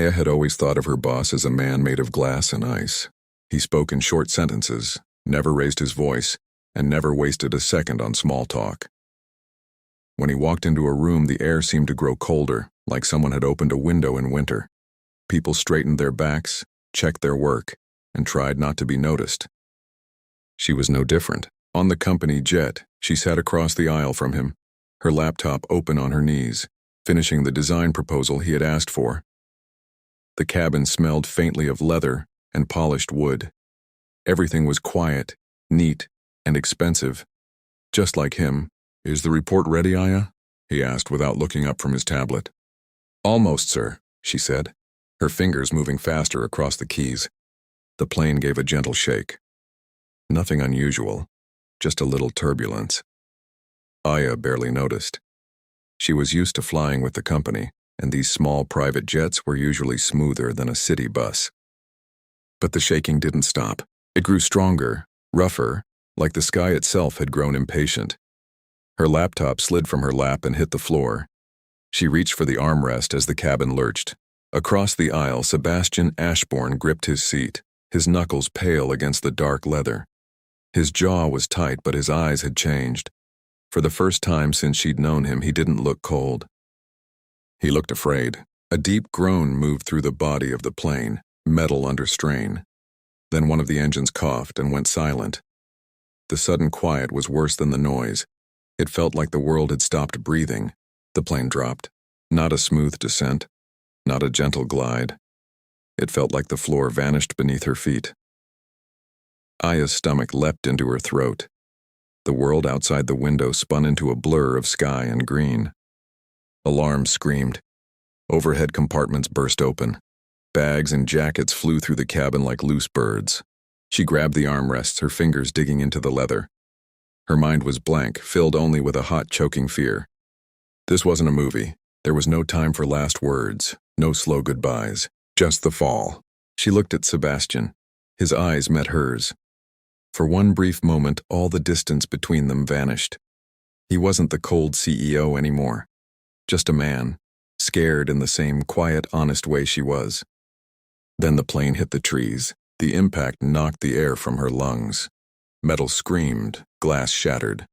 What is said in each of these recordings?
Aya had always thought of her boss as a man made of glass and ice. He spoke in short sentences, never raised his voice, and never wasted a second on small talk. When he walked into a room, the air seemed to grow colder, like someone had opened a window in winter. People straightened their backs, checked their work, and tried not to be noticed. She was no different. On the company jet, she sat across the aisle from him, her laptop open on her knees, finishing the design proposal he had asked for. The cabin smelled faintly of leather and polished wood. Everything was quiet, neat, and expensive. Just like him. "Is the report ready, Aya?" he asked without looking up from his tablet. "Almost, sir," she said, her fingers moving faster across the keys. The plane gave a gentle shake. Nothing unusual, just a little turbulence. Aya barely noticed. She was used to flying with the company, and these small private jets were usually smoother than a city bus. But the shaking didn't stop. It grew stronger, rougher, like the sky itself had grown impatient. Her laptop slid from her lap and hit the floor. She reached for the armrest as the cabin lurched. Across the aisle, Sebastian Ashborne gripped his seat, his knuckles pale against the dark leather. His jaw was tight, but his eyes had changed. For the first time since she'd known him, he didn't look cold. He looked afraid. A deep groan moved through the body of the plane, metal under strain. Then one of the engines coughed and went silent. The sudden quiet was worse than the noise. It felt like the world had stopped breathing. The plane dropped. Not a smooth descent, not a gentle glide. It felt like the floor vanished beneath her feet. Aya's stomach leapt into her throat. The world outside the window spun into a blur of sky and green. Alarms screamed. Overhead compartments burst open. Bags and jackets flew through the cabin like loose birds. She grabbed the armrests, her fingers digging into the leather. Her mind was blank, filled only with a hot, choking fear. This wasn't a movie. There was no time for last words, no slow goodbyes, just the fall. She looked at Sebastian. His eyes met hers. For one brief moment, all the distance between them vanished. He wasn't the cold CEO anymore. Just a man, scared in the same quiet, honest way she was. Then the plane hit the trees. The impact knocked the air from her lungs. Metal screamed, glass shattered.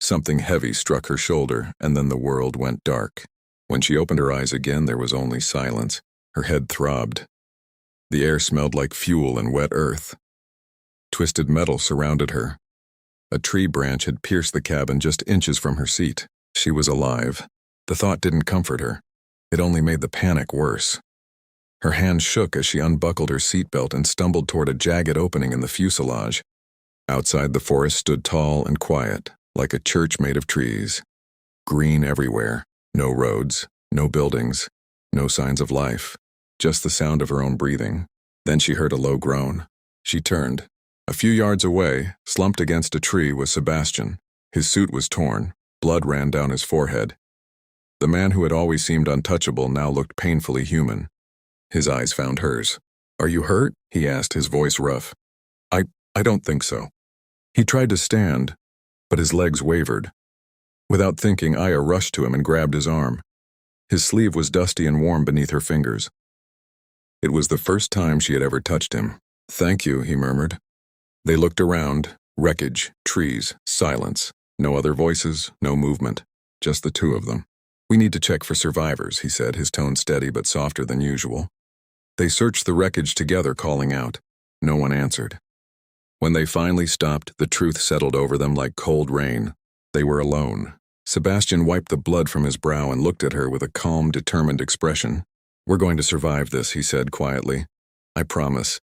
Something heavy struck her shoulder, and then the world went dark. When she opened her eyes again, there was only silence. Her head throbbed. The air smelled like fuel and wet earth. Twisted metal surrounded her. A tree branch had pierced the cabin just inches from her seat. She was alive. The thought didn't comfort her. It only made the panic worse. Her hand shook as she unbuckled her seatbelt and stumbled toward a jagged opening in the fuselage. Outside, the forest stood tall and quiet, like a church made of trees. Green everywhere. No roads, no buildings, no signs of life. Just the sound of her own breathing. Then she heard a low groan. She turned. A few yards away, slumped against a tree, was Sebastian. His suit was torn. Blood ran down his forehead. The man who had always seemed untouchable now looked painfully human. His eyes found hers. "Are you hurt?" he asked, his voice rough. I don't think so." He tried to stand, but his legs wavered. Without thinking, Aya rushed to him and grabbed his arm. His sleeve was dusty and warm beneath her fingers. It was the first time she had ever touched him. "Thank you," he murmured. They looked around. Wreckage, trees, silence. No other voices, no movement. Just the two of them. "We need to check for survivors," he said, his tone steady but softer than usual. They searched the wreckage together, calling out. No one answered. When they finally stopped, the truth settled over them like cold rain. They were alone. Sebastian wiped the blood from his brow and looked at her with a calm, determined expression. "We're going to survive this," he said quietly. "I promise."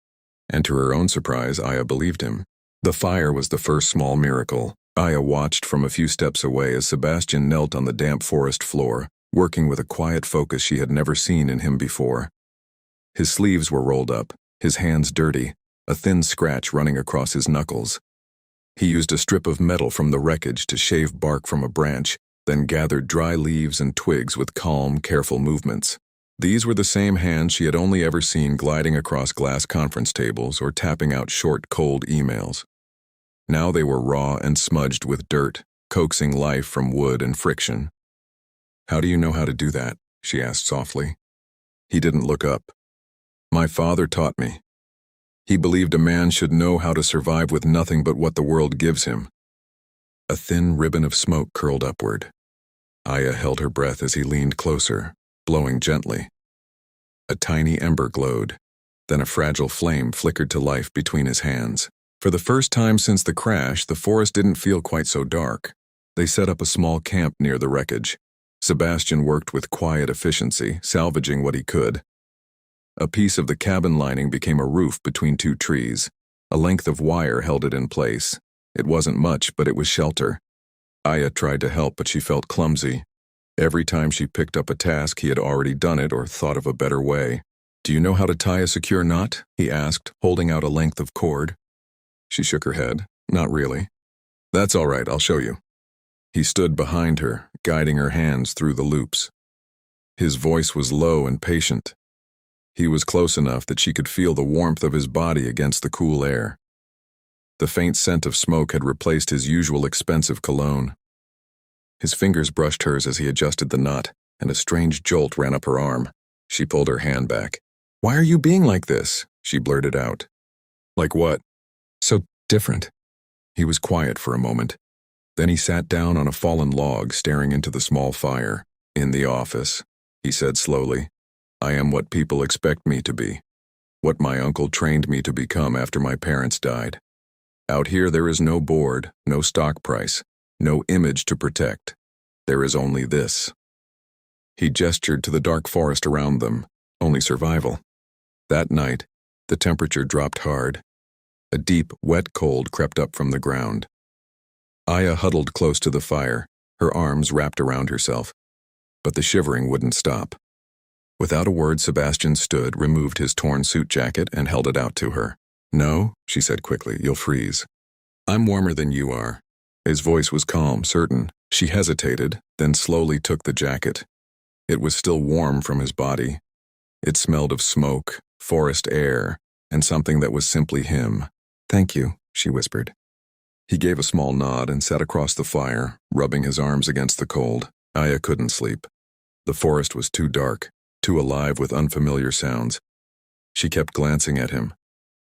And to her own surprise, Aya believed him. The fire was the first small miracle. Aya watched from a few steps away as Sebastian knelt on the damp forest floor, working with a quiet focus she had never seen in him before. His sleeves were rolled up, his hands dirty, a thin scratch running across his knuckles. He used a strip of metal from the wreckage to shave bark from a branch, then gathered dry leaves and twigs with calm, careful movements. These were the same hands she had only ever seen gliding across glass conference tables or tapping out short, cold emails. Now they were raw and smudged with dirt, coaxing life from wood and friction. "How do you know how to do that?" she asked softly. He didn't look up. My father taught me. He believed a man should know how to survive with nothing but what the world gives him. A thin ribbon of smoke curled upward. Aya held her breath as he leaned closer, blowing gently. A tiny ember glowed, then a fragile flame flickered to life between his hands. For the first time since the crash, the forest didn't feel quite so dark. They set up a small camp near the wreckage. Sebastian worked with quiet efficiency, salvaging what he could. A piece of the cabin lining became a roof between two trees. A length of wire held it in place. It wasn't much, but it was shelter. Aya tried to help, but she felt clumsy. Every time she picked up a task, he had already done it or thought of a better way. "Do you know how to tie a secure knot?" he asked, holding out a length of cord. She shook her head. "Not really." "That's all right, I'll show you." He stood behind her, guiding her hands through the loops. His voice was low and patient. He was close enough that she could feel the warmth of his body against the cool air. The faint scent of smoke had replaced his usual expensive cologne. His fingers brushed hers as he adjusted the knot, and a strange jolt ran up her arm. She pulled her hand back. "Why are you being like this?" she blurted out. "Like what?" "So different." He was quiet for a moment. Then he sat down on a fallen log, staring into the small fire. "In the office," he said slowly, "I am what people expect me to be. What my uncle trained me to become after my parents died. Out here there is no board, no stock price, no image to protect. There is only this." He gestured to the dark forest around them. Only survival. That night, the temperature dropped hard. A deep, wet cold crept up from the ground. Aya huddled close to the fire, her arms wrapped around herself. But the shivering wouldn't stop. Without a word, Sebastian stood, removed his torn suit jacket, and held it out to her. "No," she said quickly, "you'll freeze. I'm warmer than you are." His voice was calm, certain. She hesitated, then slowly took the jacket. It was still warm from his body. It smelled of smoke, forest air, and something that was simply him. "Thank you," she whispered. He gave a small nod and sat across the fire, rubbing his arms against the cold. Aya couldn't sleep. The forest was too dark, too alive with unfamiliar sounds. She kept glancing at him.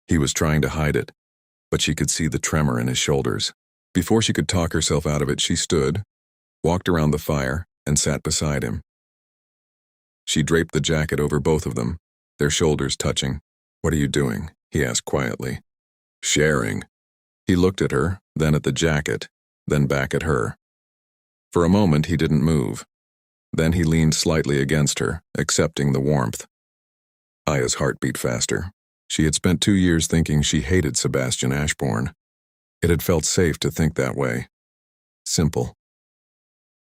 He was trying to hide it, but she could see the tremor in his shoulders. Before she could talk herself out of it, she stood, walked around the fire, and sat beside him. She draped the jacket over both of them, their shoulders touching. "What are you doing?" he asked quietly. "Sharing." He looked at her, then at the jacket, then back at her. For a moment he didn't move. Then he leaned slightly against her, accepting the warmth. Aya's heart beat faster. She had spent 2 years thinking she hated Sebastian Ashborne. It had felt safe to think that way. Simple.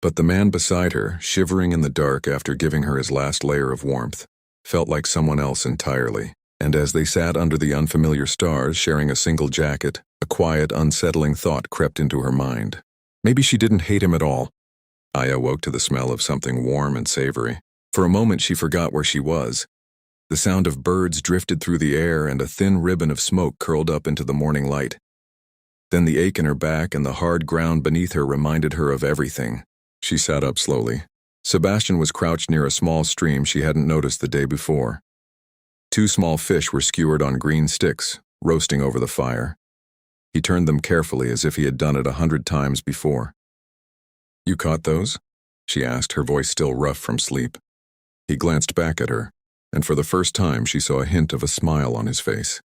But the man beside her, shivering in the dark after giving her his last layer of warmth, felt like someone else entirely. And as they sat under the unfamiliar stars, sharing a single jacket, a quiet, unsettling thought crept into her mind. Maybe she didn't hate him at all. Aya woke to the smell of something warm and savory. For a moment she forgot where she was. The sound of birds drifted through the air, and a thin ribbon of smoke curled up into the morning light. Then the ache in her back and the hard ground beneath her reminded her of everything. She sat up slowly. Sebastian was crouched near a small stream she hadn't noticed the day before. 2 small fish were skewered on green sticks, roasting over the fire. He turned them carefully as if he had done it 100 times before. "You caught those?" she asked, her voice still rough from sleep. He glanced back at her, and for the first time she saw a hint of a smile on his face.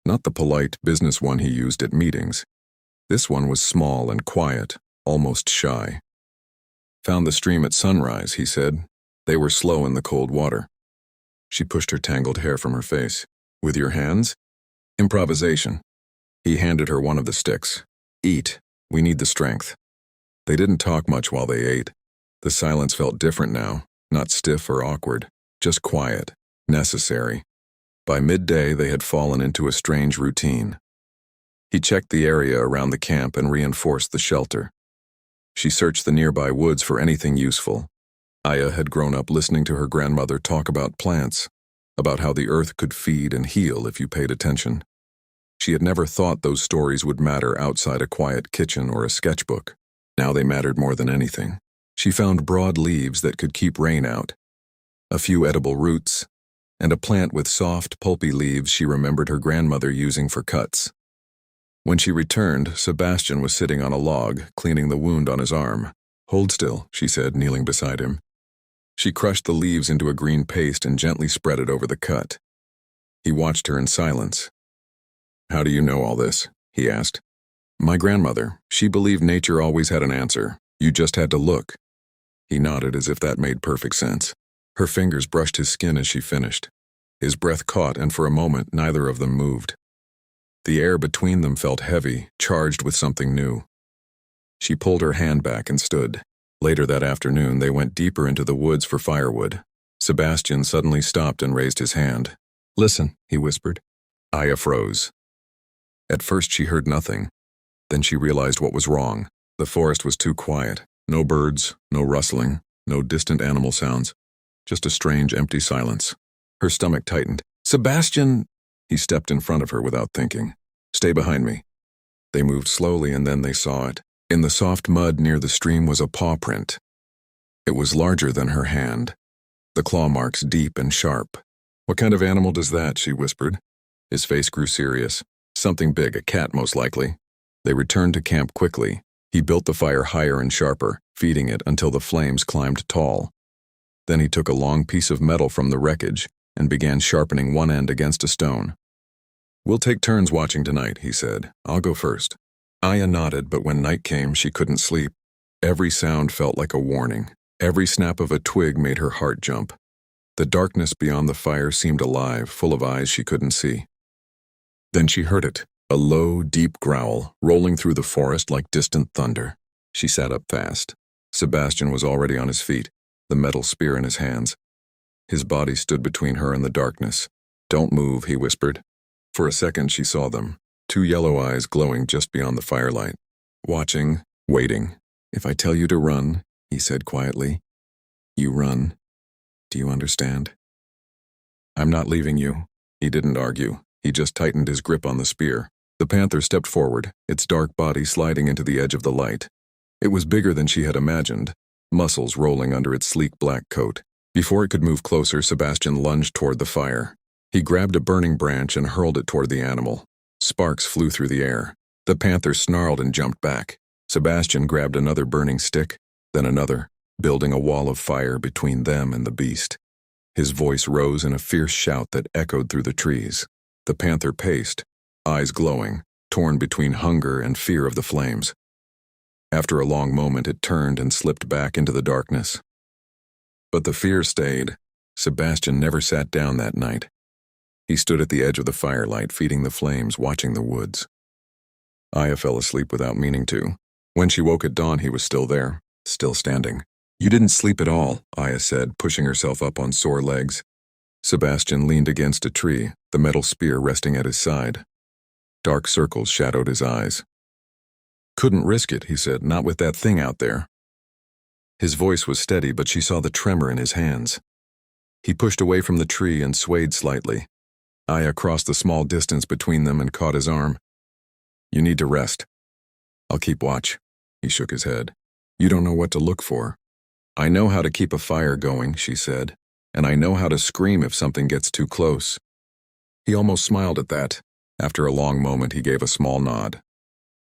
Not the polite business one he used at meetings. This one was small and quiet, almost shy. "Found the stream at sunrise," he said. "They were slow in the cold water." She pushed her tangled hair from her face. "With your hands?" "Improvisation." He handed her one of the sticks. "Eat. We need the strength." They didn't talk much while they ate. The silence felt different now, not stiff or awkward, just quiet, necessary. By midday, they had fallen into a strange routine. He checked the area around the camp and reinforced the shelter. She searched the nearby woods for anything useful. Aya had grown up listening to her grandmother talk about plants, about how the earth could feed and heal if you paid attention. She had never thought those stories would matter outside a quiet kitchen or a sketchbook. Now they mattered more than anything. She found broad leaves that could keep rain out, a few edible roots, and a plant with soft, pulpy leaves she remembered her grandmother using for cuts. When she returned, Sebastian was sitting on a log, cleaning the wound on his arm. "Hold still," she said, kneeling beside him. She crushed the leaves into a green paste and gently spread it over the cut. He watched her in silence. "How do you know all this?" he asked. "My grandmother. She believed nature always had an answer. You just had to look." He nodded as if that made perfect sense. Her fingers brushed his skin as she finished. His breath caught, and for a moment neither of them moved. The air between them felt heavy, charged with something new. She pulled her hand back and stood. Later that afternoon, they went deeper into the woods for firewood. Sebastian suddenly stopped and raised his hand. "Listen," he whispered. Aya froze. At first she heard nothing. Then she realized what was wrong. The forest was too quiet. No birds, no rustling, no distant animal sounds. Just a strange, empty silence. Her stomach tightened. "Sebastian!" He stepped in front of her without thinking. "Stay behind me." They moved slowly, and then they saw it. In the soft mud near the stream was a paw print. It was larger than her hand, the claw marks deep and sharp. "What kind of animal does that?" she whispered. His face grew serious. "Something big, a cat most likely." They returned to camp quickly. He built the fire higher and sharper, feeding it until the flames climbed tall. Then he took a long piece of metal from the wreckage and began sharpening one end against a stone. "We'll take turns watching tonight," he said. "I'll go first." Aya nodded, but when night came, she couldn't sleep. Every sound felt like a warning. Every snap of a twig made her heart jump. The darkness beyond the fire seemed alive, full of eyes she couldn't see. Then she heard it, a low, deep growl, rolling through the forest like distant thunder. She sat up fast. Sebastian was already on his feet, the metal spear in his hands. His body stood between her and the darkness. "Don't move," he whispered. For a second she saw them, two yellow eyes glowing just beyond the firelight. Watching, waiting. "If I tell you to run," he said quietly, "you run. Do you understand?" "I'm not leaving you." He didn't argue. He just tightened his grip on the spear. The panther stepped forward, its dark body sliding into the edge of the light. It was bigger than she had imagined, muscles rolling under its sleek black coat. Before it could move closer, Sebastian lunged toward the fire. He grabbed a burning branch and hurled it toward the animal. Sparks flew through the air. The panther snarled and jumped back. Sebastian grabbed another burning stick, then another, building a wall of fire between them and the beast. His voice rose in a fierce shout that echoed through the trees. The panther paced, eyes glowing, torn between hunger and fear of the flames. After a long moment, it turned and slipped back into the darkness. But the fear stayed. Sebastian never sat down that night. He stood at the edge of the firelight, feeding the flames, watching the woods. Aya fell asleep without meaning to. When she woke at dawn, he was still there, still standing. "You didn't sleep at all," Aya said, pushing herself up on sore legs. Sebastian leaned against a tree, the metal spear resting at his side. Dark circles shadowed his eyes. "Couldn't risk it," he said, "not with that thing out there." His voice was steady, but she saw the tremor in his hands. He pushed away from the tree and swayed slightly. Aya crossed the small distance between them and caught his arm. "You need to rest." "I'll keep watch." He shook his head. "You don't know what to look for." "I know how to keep a fire going," she said, "and I know how to scream if something gets too close." He almost smiled at that. After a long moment, he gave a small nod.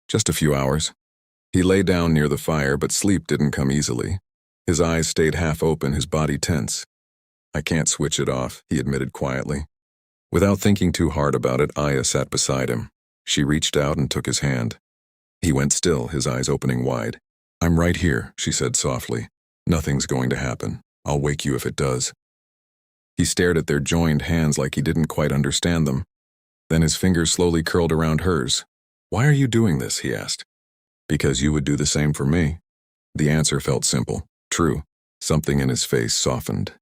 "Just a few hours." He lay down near the fire, but sleep didn't come easily. His eyes stayed half open, his body tense. "I can't switch it off," he admitted quietly. Without thinking too hard about it, Aya sat beside him. She reached out and took his hand. He went still, his eyes opening wide. "I'm right here," she said softly. "Nothing's going to happen. I'll wake you if it does." He stared at their joined hands like he didn't quite understand them. Then his fingers slowly curled around hers. "Why are you doing this?" he asked. "Because you would do the same for me." The answer felt simple, true. Something in his face softened.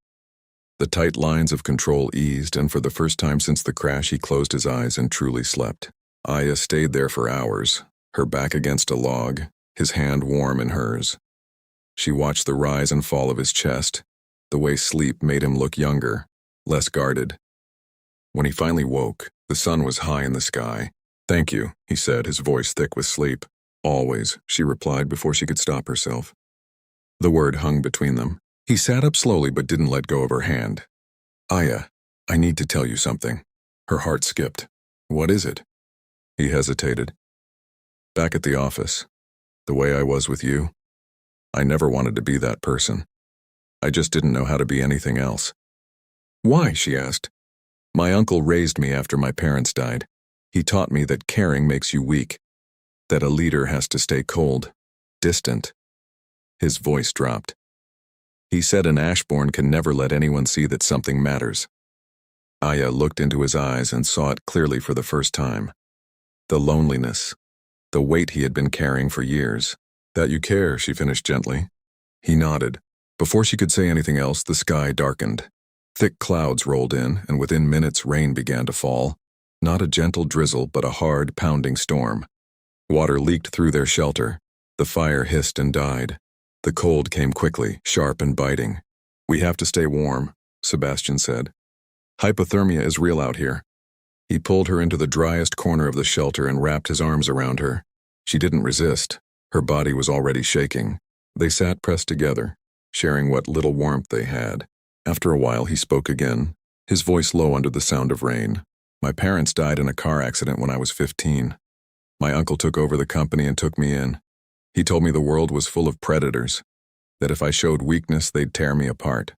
The tight lines of control eased, and for the first time since the crash, he closed his eyes and truly slept. Aya stayed there for hours, her back against a log, his hand warm in hers. She watched the rise and fall of his chest, the way sleep made him look younger, less guarded. When he finally woke, the sun was high in the sky. "Thank you," he said, his voice thick with sleep. "Always," she replied before she could stop herself. The word hung between them. He sat up slowly but didn't let go of her hand. "Aya." I need to tell you something. Her heart skipped. What is it? He hesitated. Back at the office, the way I was with you, I never wanted to be that person. I just didn't know how to be anything else. Why? She asked. My uncle raised me after my parents died. He taught me that caring makes you weak, that a leader has to stay cold, distant. His voice dropped. He said an Ashborne can never let anyone see that something matters. Aya looked into his eyes and saw it clearly for the first time. The loneliness, the weight he had been carrying for years. That you care, she finished gently. He nodded. Before she could say anything else, the sky darkened. Thick clouds rolled in, and within minutes rain began to fall. Not a gentle drizzle, but a hard, pounding storm. Water leaked through their shelter. The fire hissed and died. The cold came quickly, sharp and biting. We have to stay warm, Sebastian said. Hypothermia is real out here. He pulled her into the driest corner of the shelter and wrapped his arms around her. She didn't resist. Her body was already shaking. They sat pressed together, sharing what little warmth they had. After a while, he spoke again, his voice low under the sound of rain. My parents died in a car accident when I was 15. My uncle took over the company and took me in. He told me the world was full of predators, that if I showed weakness, they'd tear me apart.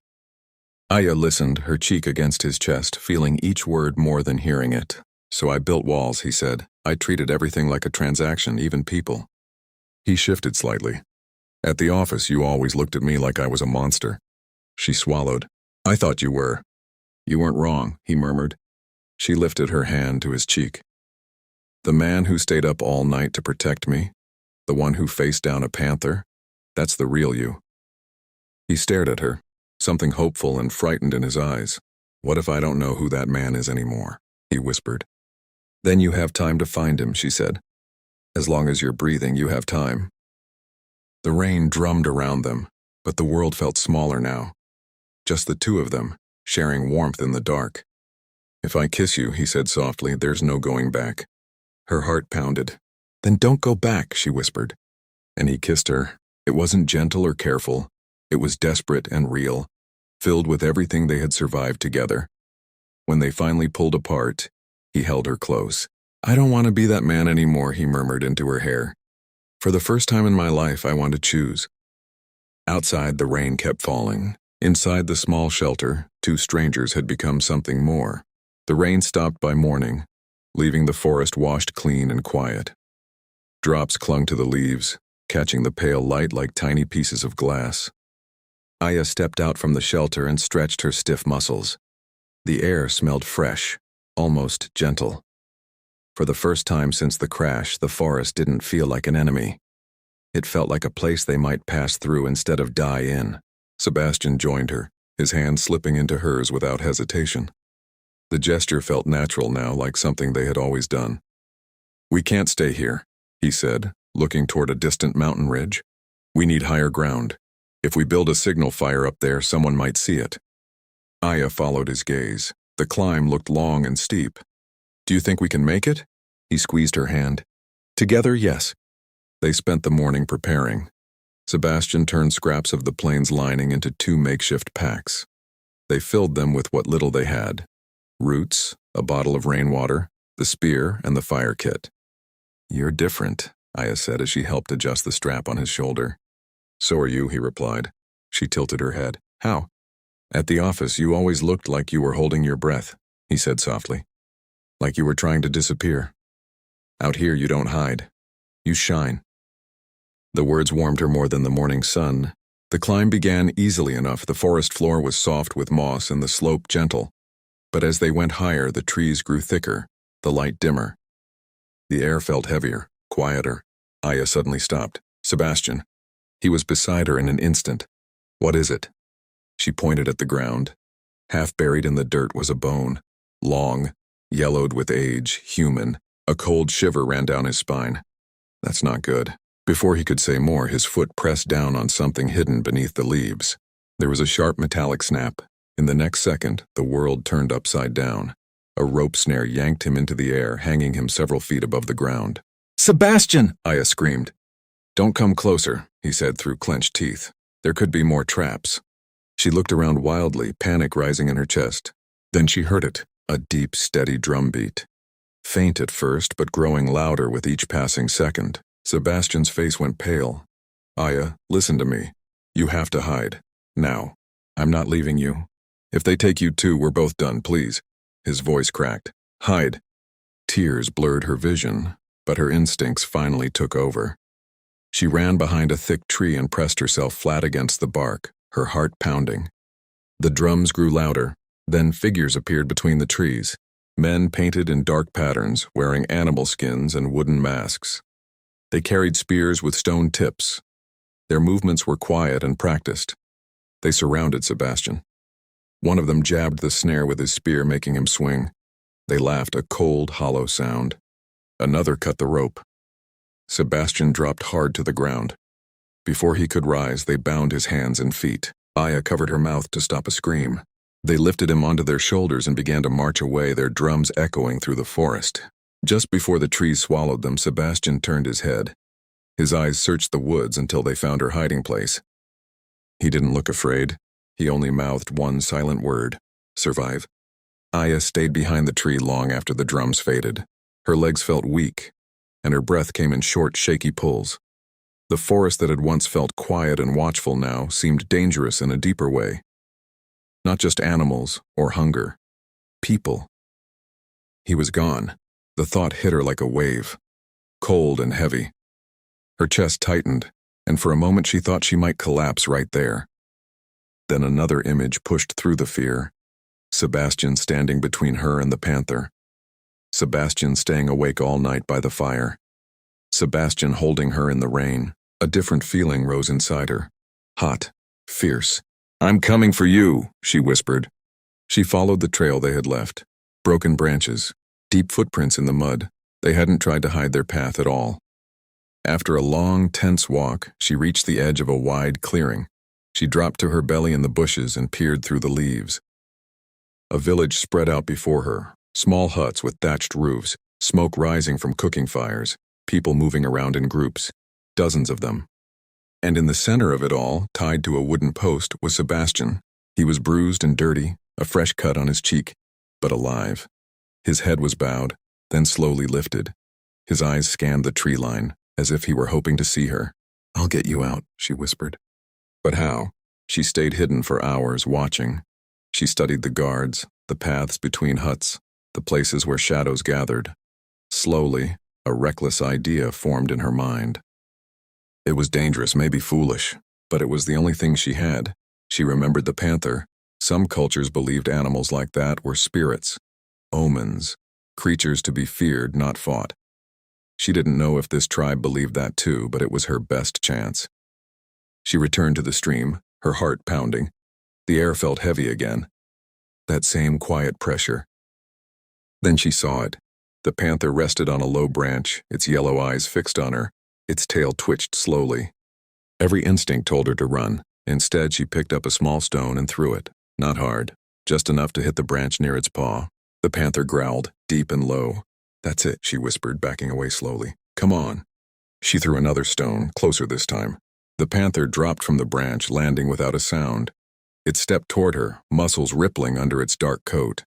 Aya listened, her cheek against his chest, feeling each word more than hearing it. So I built walls, he said. I treated everything like a transaction, even people. He shifted slightly. At the office, you always looked at me like I was a monster. She swallowed. I thought you were. You weren't wrong, he murmured. She lifted her hand to his cheek. The man who stayed up all night to protect me, the one who faced down a panther, that's the real you. He stared at her, something hopeful and frightened in his eyes. What if I don't know who that man is anymore? He whispered. Then you have time to find him, she said. As long as you're breathing, you have time. The rain drummed around them, but the world felt smaller now. Just the two of them, sharing warmth in the dark. If I kiss you, he said softly, there's no going back. Her heart pounded. Then don't go back, she whispered. And he kissed her. It wasn't gentle or careful. It was desperate and real, filled with everything they had survived together. When they finally pulled apart, he held her close. I don't want to be that man anymore, he murmured into her hair. For the first time in my life, I want to choose. Outside, the rain kept falling. Inside the small shelter, two strangers had become something more. The rain stopped by morning, leaving the forest washed clean and quiet. Drops clung to the leaves, catching the pale light like tiny pieces of glass. Aya stepped out from the shelter and stretched her stiff muscles. The air smelled fresh, almost gentle. For the first time since the crash, the forest didn't feel like an enemy. It felt like a place they might pass through instead of die in. Sebastian joined her, his hand slipping into hers without hesitation. The gesture felt natural now, like something they had always done. We can't stay here, he said, looking toward a distant mountain ridge. We need higher ground. If we build a signal fire up there, someone might see it. Aya followed his gaze. The climb looked long and steep. Do you think we can make it? He squeezed her hand. Together, yes. They spent the morning preparing. Sebastian turned scraps of the plane's lining into 2 makeshift packs. They filled them with what little they had. Roots, a bottle of rainwater, the spear, and the fire kit. You're different, Aya said as she helped adjust the strap on his shoulder. So are you, he replied. She tilted her head. How? At the office, you always looked like you were holding your breath, he said softly. Like you were trying to disappear. Out here, you don't hide. You shine. The words warmed her more than the morning sun. The climb began easily enough. The forest floor was soft with moss and the slope gentle. But as they went higher, the trees grew thicker, the light dimmer. The air felt heavier, quieter. Aya suddenly stopped. Sebastian. He was beside her in an instant. What is it? She pointed at the ground. Half buried in the dirt was a bone. Long, yellowed with age, human. A cold shiver ran down his spine. That's not good. Before he could say more, his foot pressed down on something hidden beneath the leaves. There was a sharp metallic snap. In the next second, the world turned upside down. A rope snare yanked him into the air, hanging him several feet above the ground. Sebastian! Aya screamed. Don't come closer, he said through clenched teeth. There could be more traps. She looked around wildly, panic rising in her chest. Then she heard it, a deep, steady drumbeat. Faint at first, but growing louder with each passing second. Sebastian's face went pale. Aya, listen to me. You have to hide. Now. I'm not leaving you. If they take you too, we're both done, please. His voice cracked. Hide. Tears blurred her vision, but her instincts finally took over. She ran behind a thick tree and pressed herself flat against the bark, her heart pounding. The drums grew louder, then figures appeared between the trees. Men painted in dark patterns, wearing animal skins and wooden masks. They carried spears with stone tips. Their movements were quiet and practiced. They surrounded Sebastian. One of them jabbed the snare with his spear, making him swing. They laughed, a cold, hollow sound. Another cut the rope. Sebastian dropped hard to the ground. Before he could rise, they bound his hands and feet. Aya covered her mouth to stop a scream. They lifted him onto their shoulders and began to march away, their drums echoing through the forest. Just before the trees swallowed them, Sebastian turned his head. His eyes searched the woods until they found her hiding place. He didn't look afraid. He only mouthed one silent word: survive. Aya stayed behind the tree long after the drums faded. Her legs felt weak, and her breath came in short, shaky pulls. The forest that had once felt quiet and watchful now seemed dangerous in a deeper way. Not just animals or hunger. People. He was gone. The thought hit her like a wave. Cold and heavy. Her chest tightened, and for a moment she thought she might collapse right there. Then another image pushed through the fear. Sebastian standing between her and the panther. Sebastian staying awake all night by the fire. Sebastian holding her in the rain. A different feeling rose inside her. Hot. Fierce. I'm coming for you, she whispered. She followed the trail they had left. Broken branches. Deep footprints in the mud. They hadn't tried to hide their path at all. After a long, tense walk, she reached the edge of a wide clearing. She dropped to her belly in the bushes and peered through the leaves. A village spread out before her, small huts with thatched roofs, smoke rising from cooking fires, people moving around in groups, dozens of them. And in the center of it all, tied to a wooden post, was Sebastian. He was bruised and dirty, a fresh cut on his cheek, but alive. His head was bowed, then slowly lifted. His eyes scanned the tree line, as if he were hoping to see her. I'll get you out, she whispered. But how? She stayed hidden for hours, watching. She studied the guards, the paths between huts, the places where shadows gathered. Slowly, a reckless idea formed in her mind. It was dangerous, maybe foolish, but it was the only thing she had. She remembered the panther. Some cultures believed animals like that were spirits, omens, creatures to be feared, not fought. She didn't know if this tribe believed that too, but it was her best chance. She returned to the stream, her heart pounding. The air felt heavy again. That same quiet pressure. Then she saw it. The panther rested on a low branch, its yellow eyes fixed on her. Its tail twitched slowly. Every instinct told her to run. Instead, she picked up a small stone and threw it. Not hard, just enough to hit the branch near its paw. The panther growled, deep and low. That's it, she whispered, backing away slowly. Come on. She threw another stone, closer this time. The panther dropped from the branch, landing without a sound. It stepped toward her, muscles rippling under its dark coat.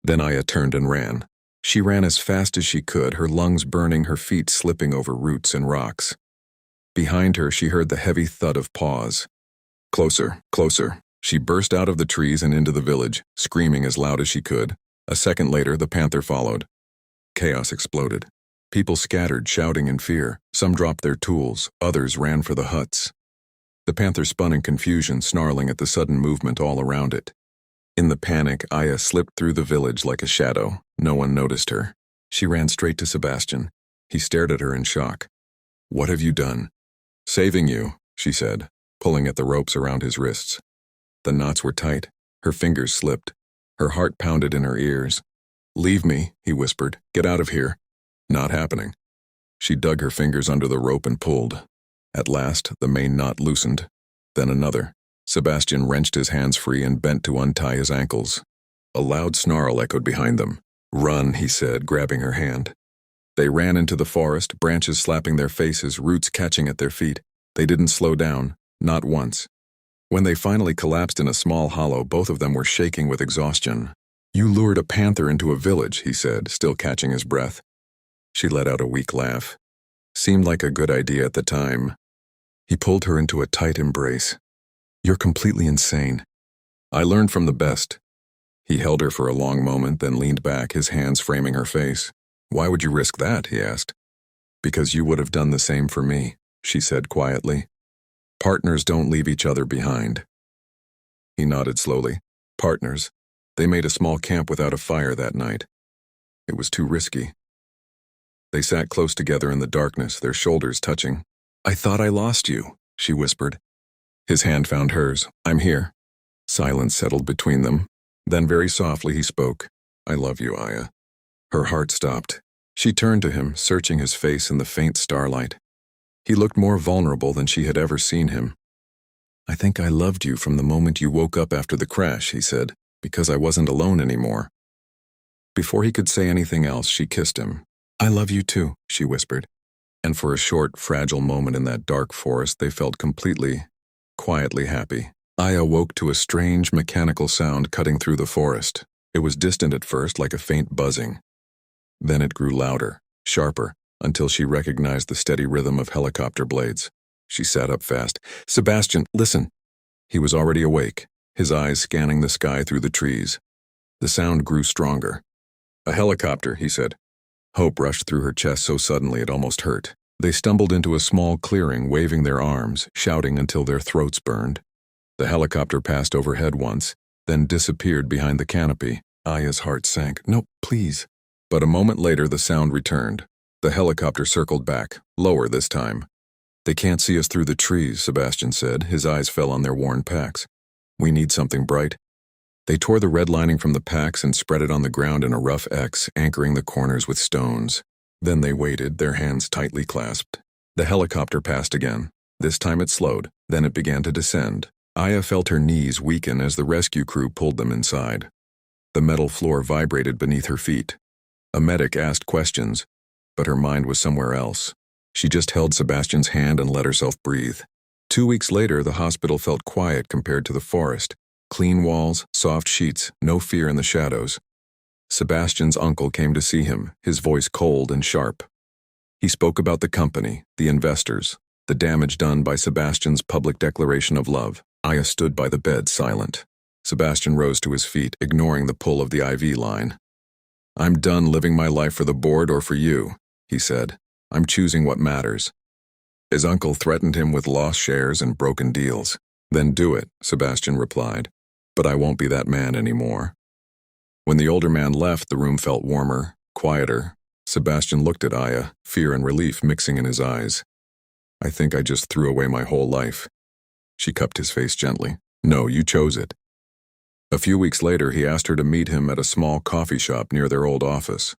Then Aya turned and ran. She ran as fast as she could, her lungs burning, her feet slipping over roots and rocks. Behind her, she heard the heavy thud of paws. Closer, closer. She burst out of the trees and into the village, screaming as loud as she could. A second later, the panther followed. Chaos exploded. People scattered, shouting in fear. Some dropped their tools, others ran for the huts. The panther spun in confusion, snarling at the sudden movement all around it. In the panic, Aya slipped through the village like a shadow. No one noticed her. She ran straight to Sebastian. He stared at her in shock. What have you done? Saving you, she said, pulling at the ropes around his wrists. The knots were tight. Her fingers slipped. Her heart pounded in her ears. Leave me, he whispered. Get out of here. Not happening. She dug her fingers under the rope and pulled. At last, the main knot loosened. Then another. Sebastian wrenched his hands free and bent to untie his ankles. A loud snarl echoed behind them. Run, he said, grabbing her hand. They ran into the forest, branches slapping their faces, roots catching at their feet. They didn't slow down, not once. When they finally collapsed in a small hollow, both of them were shaking with exhaustion. "You lured a panther into a village," he said, still catching his breath. She let out a weak laugh. Seemed like a good idea at the time. He pulled her into a tight embrace. "You're completely insane." "I learned from the best." He held her for a long moment, then leaned back, his hands framing her face. "Why would you risk that?" he asked. "Because you would have done the same for me," she said quietly. "Partners don't leave each other behind." He nodded slowly. Partners. They made a small camp without a fire that night. It was too risky. They sat close together in the darkness, their shoulders touching. "I thought I lost you," she whispered. His hand found hers. "I'm here." Silence settled between them. Then very softly he spoke. "I love you, Aya." Her heart stopped. She turned to him, searching his face in the faint starlight. He looked more vulnerable than she had ever seen him. "I think I loved you from the moment you woke up after the crash," he said, "because I wasn't alone anymore." Before he could say anything else, she kissed him. "I love you too," she whispered. And for a short, fragile moment in that dark forest, they felt completely, quietly happy. Aya woke to a strange, mechanical sound cutting through the forest. It was distant at first, like a faint buzzing. Then it grew louder, sharper, until she recognized the steady rhythm of helicopter blades. She sat up fast. "Sebastian, listen!" He was already awake, his eyes scanning the sky through the trees. The sound grew stronger. "A helicopter," he said. Hope rushed through her chest so suddenly it almost hurt. They stumbled into a small clearing, waving their arms, shouting until their throats burned. The helicopter passed overhead once, then disappeared behind the canopy. Aya's heart sank. "No, please." But a moment later the sound returned. The helicopter circled back, lower this time. "They can't see us through the trees," Sebastian said. His eyes fell on their worn packs. "We need something bright." They tore the red lining from the packs and spread it on the ground in a rough X, anchoring the corners with stones. Then they waited, their hands tightly clasped. The helicopter passed again. This time it slowed, then it began to descend. Aya felt her knees weaken as the rescue crew pulled them inside. The metal floor vibrated beneath her feet. A medic asked questions, but her mind was somewhere else. She just held Sebastian's hand and let herself breathe. 2 weeks later, the hospital felt quiet compared to the forest. Clean walls, soft sheets, no fear in the shadows. Sebastian's uncle came to see him, his voice cold and sharp. He spoke about the company, the investors, the damage done by Sebastian's public declaration of love. Aya stood by the bed, silent. Sebastian rose to his feet, ignoring the pull of the IV line. "I'm done living my life for the board or for you," he said. "I'm choosing what matters." His uncle threatened him with lost shares and broken deals. "Then do it," Sebastian replied. "But I won't be that man anymore." When the older man left, the room felt warmer, quieter. Sebastian looked at Aya, fear and relief mixing in his eyes. "I think I just threw away my whole life." She cupped his face gently. "No, you chose it." A few weeks later, he asked her to meet him at a small coffee shop near their old office.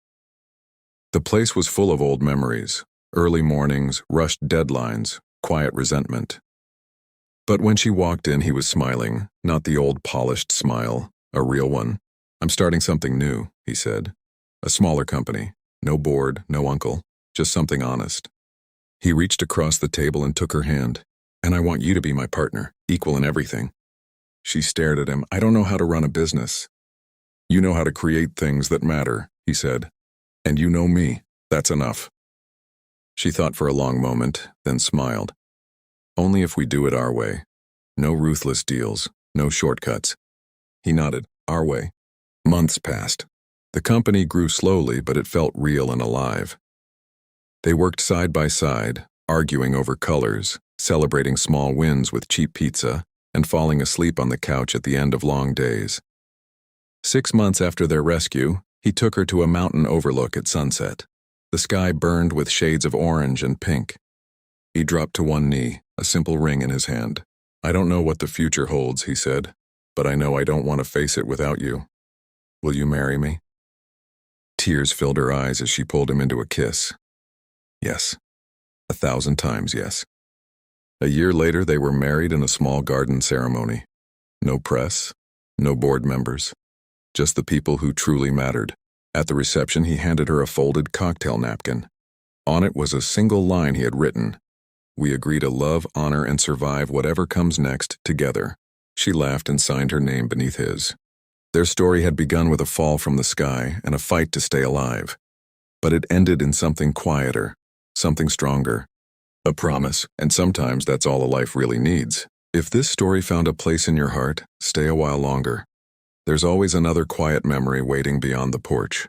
The place was full of old memories, early mornings, rushed deadlines, quiet resentment. But when she walked in, he was smiling, not the old polished smile, a real one. "I'm starting something new," he said. "A smaller company. No board, no uncle, just something honest." He reached across the table and took her hand. "And I want you to be my partner, equal in everything." She stared at him. "I don't know how to run a business." "You know how to create things that matter," he said. "And you know me. That's enough." She thought for a long moment, then smiled. "Only if we do it our way. No ruthless deals, no shortcuts." He nodded. "Our way." Months passed. The company grew slowly, but it felt real and alive. They worked side by side, arguing over colors, celebrating small wins with cheap pizza, and falling asleep on the couch at the end of long days. 6 months after their rescue, he took her to a mountain overlook at sunset. The sky burned with shades of orange and pink. He dropped to one knee, a simple ring in his hand. "I don't know what the future holds," he said, "but I know I don't want to face it without you. Will you marry me?" Tears filled her eyes as she pulled him into a kiss. Yes. 1,000 times yes. A year later, they were married in a small garden ceremony. No press, no board members, just the people who truly mattered. At the reception, he handed her a folded cocktail napkin. On it was a single line he had written: "We agree to love, honor, and survive whatever comes next together." She laughed and signed her name beneath his. Their story had begun with a fall from the sky and a fight to stay alive. But it ended in something quieter, something stronger. A promise, and sometimes that's all a life really needs. If this story found a place in your heart, stay a while longer. There's always another quiet memory waiting beyond the porch.